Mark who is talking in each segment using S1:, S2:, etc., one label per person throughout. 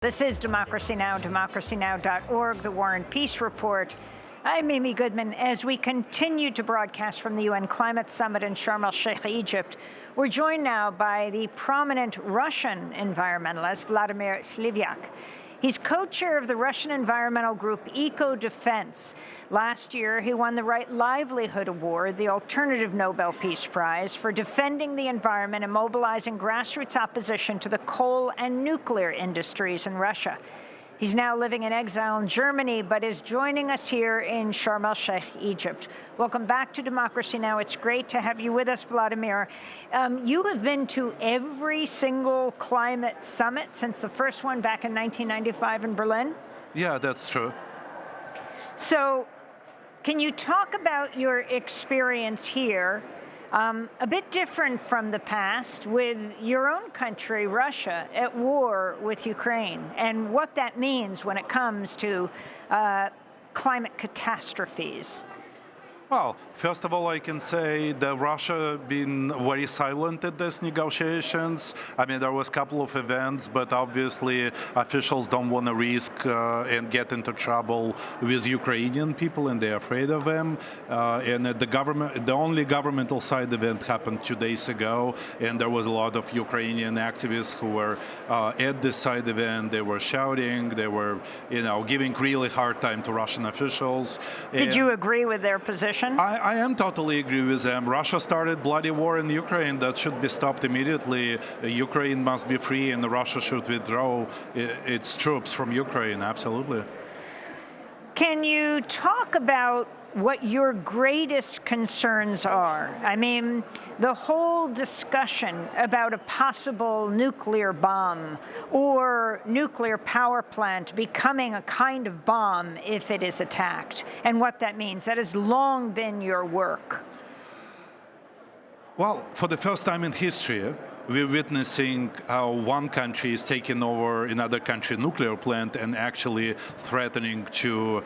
S1: This is Democracy Now!, democracynow.org, the War and Peace Report. I'm Amy Goodman. As we continue to broadcast from the UN Climate Summit in Sharm el-Sheikh, Egypt, we're joined now by the prominent Russian environmentalist, Vladimir Slivyak. He's co-chair of the Russian environmental group Ecodefense. Last year, he won the Right Livelihood Award, the alternative Nobel Peace Prize, for defending the environment and mobilizing grassroots opposition to the coal and nuclear industries in Russia. He's now living in exile in Germany, but is joining us here in Sharm el-Sheikh, Egypt. Welcome back to Democracy Now! It's great to have you with us, Vladimir. You have been to every single climate summit since the first one back in 1995 in Berlin?
S2: Yeah, that's true.
S1: So, can you talk about your experience here? A bit different from the past, with your own country, Russia, at war with Ukraine, and what that means when it comes to climate catastrophes.
S2: Well, first of all, I can say that Russia been very silent at these negotiations. I mean, there was a couple of events, but obviously officials don't want to risk and get into trouble with Ukrainian people, and they're afraid of them. And the only governmental side event happened 2 days ago, and there was a lot of Ukrainian activists who were at this side event. They were shouting, they were, giving really hard time to Russian officials.
S1: Did you agree with their position?
S2: I am totally agree with them. Russia started bloody war in Ukraine. That should be stopped immediately. Ukraine must be free, and Russia should withdraw its troops from Ukraine, absolutely.
S1: Can you talk about what your greatest concerns are? I mean, the whole discussion about a possible nuclear bomb or nuclear power plant becoming a kind of bomb if it is attacked, and what that means. That has long been your work.
S2: Well, for the first time in history, we're witnessing how one country is taking over another country's nuclear plant and actually threatening to,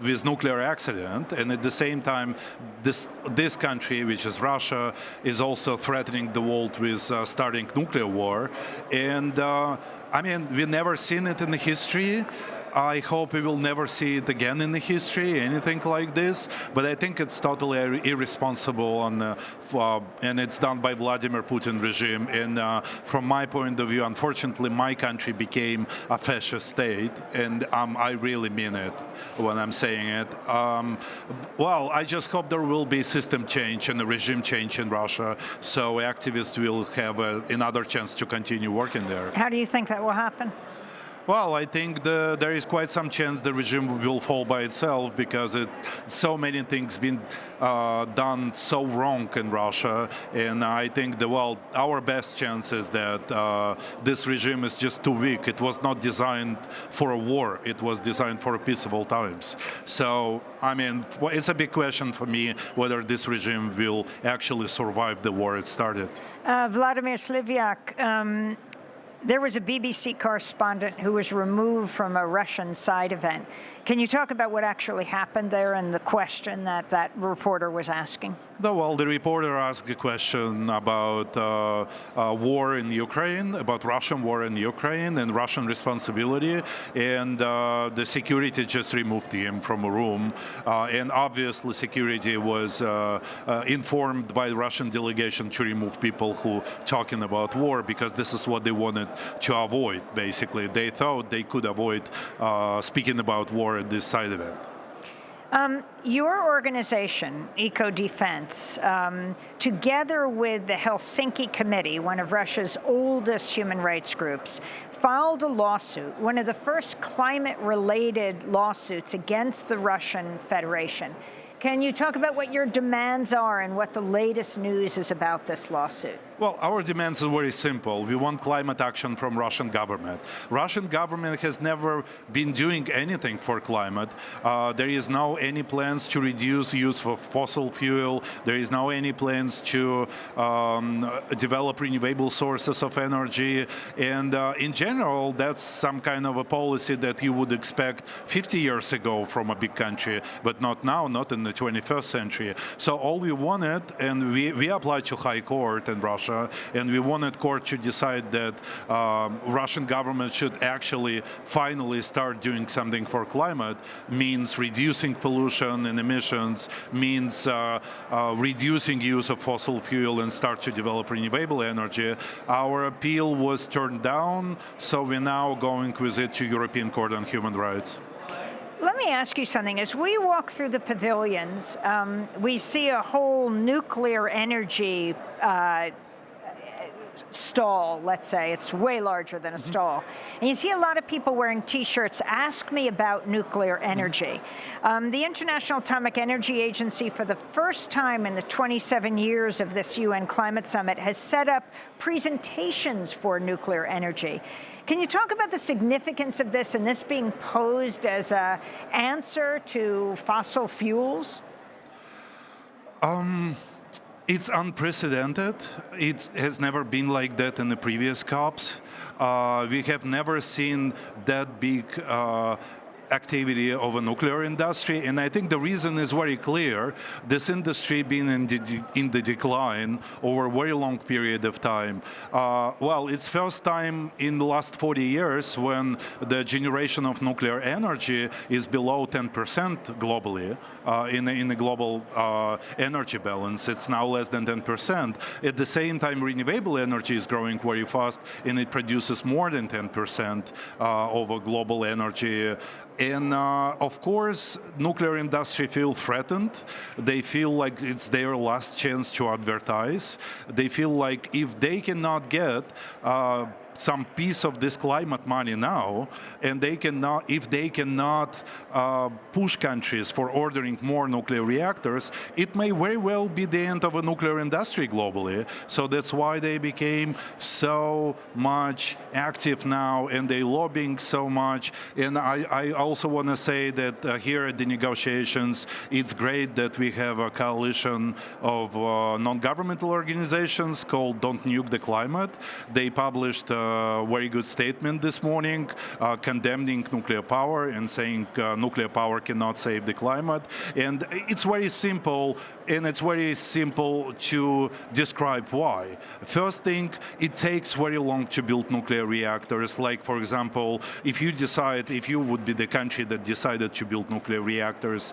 S2: with nuclear accident, and at the same time, this country, which is Russia, is also threatening the world with starting nuclear war. And I mean, we've never seen it in the history. I hope we will never see it again in the history, anything like this. But I think it's totally irresponsible, and it's done by Vladimir Putin regime. And from my point of view, unfortunately, my country became a fascist state, and I really mean it when I'm saying it. Well, I just hope there will be system change and a regime change in Russia, so activists will have another chance to continue working there.
S1: How do you think that will happen?
S2: Well, I think there is quite some chance the regime will fall by itself, because so many things been done so wrong in Russia, and I think our best chance is that this regime is just too weak. It was not designed for a war. It was designed for peaceful times. So, I mean, it's a big question for me whether this regime will actually survive the war it started.
S1: Vladimir Slivyak, there was a BBC correspondent who was removed from a Russian side event. Can you talk about what actually happened there and the question that reporter was asking?
S2: No, well, the reporter asked a question about war in Ukraine, about Russian war in Ukraine and Russian responsibility, and the security just removed him from a room. And obviously security was informed by the Russian delegation to remove people who talking about war, because this is what they wanted to avoid, basically. They thought they could avoid speaking about war at this side event.
S1: Your organization, Ecodefense, together with the Helsinki Committee, one of Russia's oldest human rights groups, filed a lawsuit, one of the first climate-related lawsuits against the Russian Federation. Can you talk about what your demands are and what the latest news is about this lawsuit?
S2: Well, our demands are very simple. We want climate action from Russian government. Russian government has never been doing anything for climate. There is no any plans to reduce use of fossil fuel. There is no any plans to develop renewable sources of energy. And in general, that's some kind of a policy that you would expect 50 years ago from a big country, but not now, not in the 21st century. So all we wanted, and we applied to High Court in Russia, Russia, and we wanted court to decide that Russian government should actually finally start doing something for climate, means reducing pollution and emissions, means reducing use of fossil fuel and start to develop renewable energy. Our appeal was turned down, so we're now going with it to European Court on Human Rights.
S1: Let me ask you something. As we walk through the pavilions, we see a whole nuclear energy stall, let's say. It's way larger than a stall. And you see a lot of people wearing T-shirts, "Ask me about nuclear energy." The International Atomic Energy Agency, for the first time in the 27 years of this UN Climate Summit, has set up presentations for nuclear energy. Can you talk about the significance of this and this being posed as an answer to fossil fuels?
S2: It's unprecedented. It has never been like that in the previous COPs. We have never seen that big activity of a nuclear industry, and I think the reason is very clear. This industry being in the decline over a very long period of time. Well, it's first time in the last 40 years when the generation of nuclear energy is below 10% globally in the global energy balance. It's now less than 10%. At the same time, renewable energy is growing very fast, and it produces more than 10% of a global energy. And of course, nuclear industry feel threatened. They feel like it's their last chance to advertise. They feel like if they cannot get some piece of this climate money now, and if they cannot push countries for ordering more nuclear reactors, it may very well be the end of a nuclear industry globally. So that's why they became so much active now, and they lobbying so much. And I also want to say that here at the negotiations, it's great that we have a coalition of non-governmental organizations called Don't Nuke the Climate. They published a very good statement this morning condemning nuclear power and saying nuclear power cannot save the climate. And it's very simple, and it's very simple to describe why. First thing, it takes very long to build nuclear reactors. Like, for example, if you would be the country that decided to build nuclear reactors,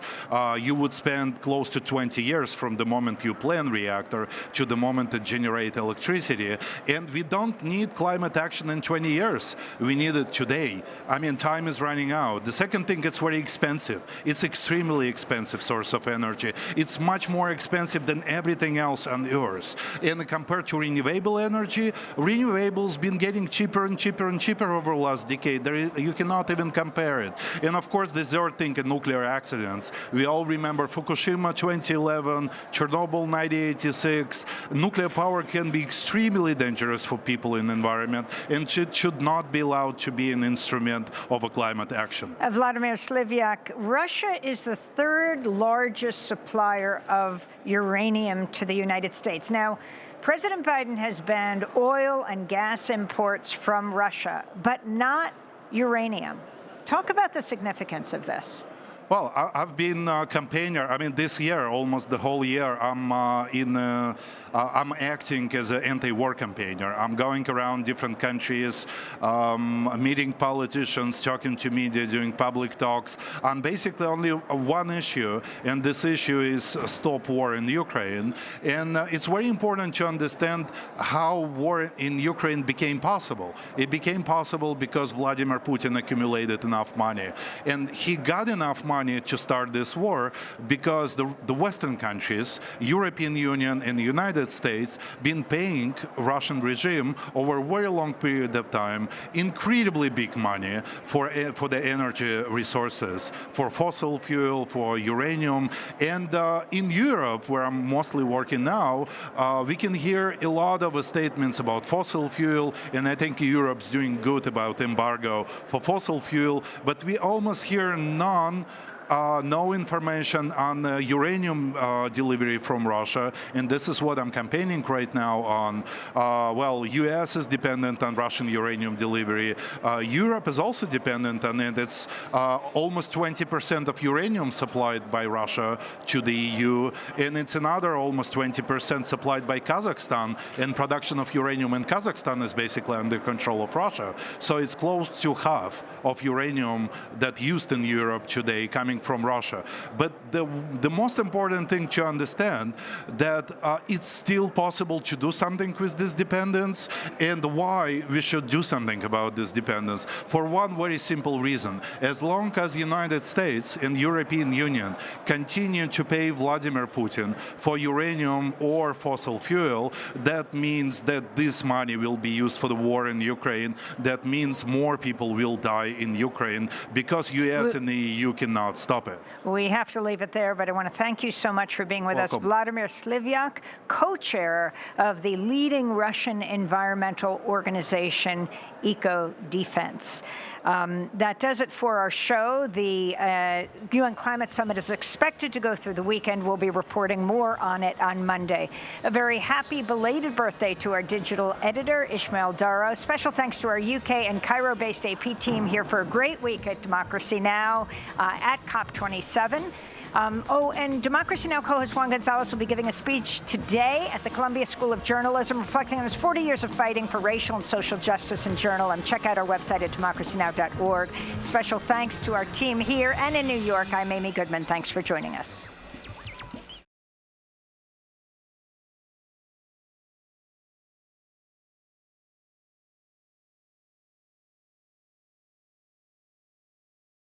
S2: you would spend close to 20 years from the moment you plan reactor to the moment it generate electricity. And we don't need climate action in 20 years. We need it today. I mean, time is running out. The second thing, it's very expensive. It's extremely expensive source of energy. It's much more expensive than everything else on Earth. And compared to renewable energy, renewables been getting cheaper and cheaper and cheaper over the last decade. You cannot even compare it. And of course, the third thing in nuclear accidents. We all remember Fukushima 2011, Chernobyl 1986. Nuclear power can be extremely dangerous for people in the environment, and it should not be allowed to be an instrument of a climate action.
S1: Vladimir Slivyak, Russia is the third largest supplier of uranium to the United States. Now, President Biden has banned oil and gas imports from Russia, but not uranium. Talk about the significance of this.
S2: Well, I've been a campaigner. I mean, this year, almost the whole year, I'm acting as an anti-war campaigner. I'm going around different countries, meeting politicians, talking to media, doing public talks on basically only one issue, and this issue is stop war in Ukraine. And it's very important to understand how war in Ukraine became possible. It became possible because Vladimir Putin accumulated enough money, and he got enough money to start this war because the Western countries, European Union and the United States, been paying Russian regime over a very long period of time incredibly big money for the energy resources, for fossil fuel, for uranium. And in Europe, where I'm mostly working now, we can hear a lot of statements about fossil fuel, and I think Europe's doing good about embargo for fossil fuel, but we almost hear none no information on uranium delivery from Russia, and this is what I'm campaigning right now on. Well, U.S. is dependent on Russian uranium delivery. Europe is also dependent on it. It's almost 20% of uranium supplied by Russia to the EU, and it's another almost 20% supplied by Kazakhstan, and production of uranium in Kazakhstan is basically under control of Russia. So it's close to half of uranium that used in Europe today coming from Russia. But the most important thing to understand that it's still possible to do something with this dependence, and why we should do something about this dependence. For one very simple reason: as long as the United States and European Union continue to pay Vladimir Putin for uranium or fossil fuel, that means that this money will be used for the war in Ukraine. That means more people will die in Ukraine because US and the EU cannot stop it.
S1: We have to leave it there, but I want to thank you so much for being with us. Vladimir Slivyak, co-chair of the leading Russian environmental organization, Ecodefense. That does it for our show. The UN Climate Summit is expected to go through the weekend. We'll be reporting more on it on Monday. A very happy belated birthday to our digital editor, Ishmael Daro. Special thanks to our UK and Cairo-based AP team here for a great week at Democracy Now! At COP27. And Democracy Now! Co-host Juan Gonzalez will be giving a speech today at the Columbia School of Journalism, reflecting on his 40 years of fighting for racial and social justice in journalism. Check out our website at democracynow.org. Special thanks to our team here and in New York. I'm Amy Goodman. Thanks for joining us.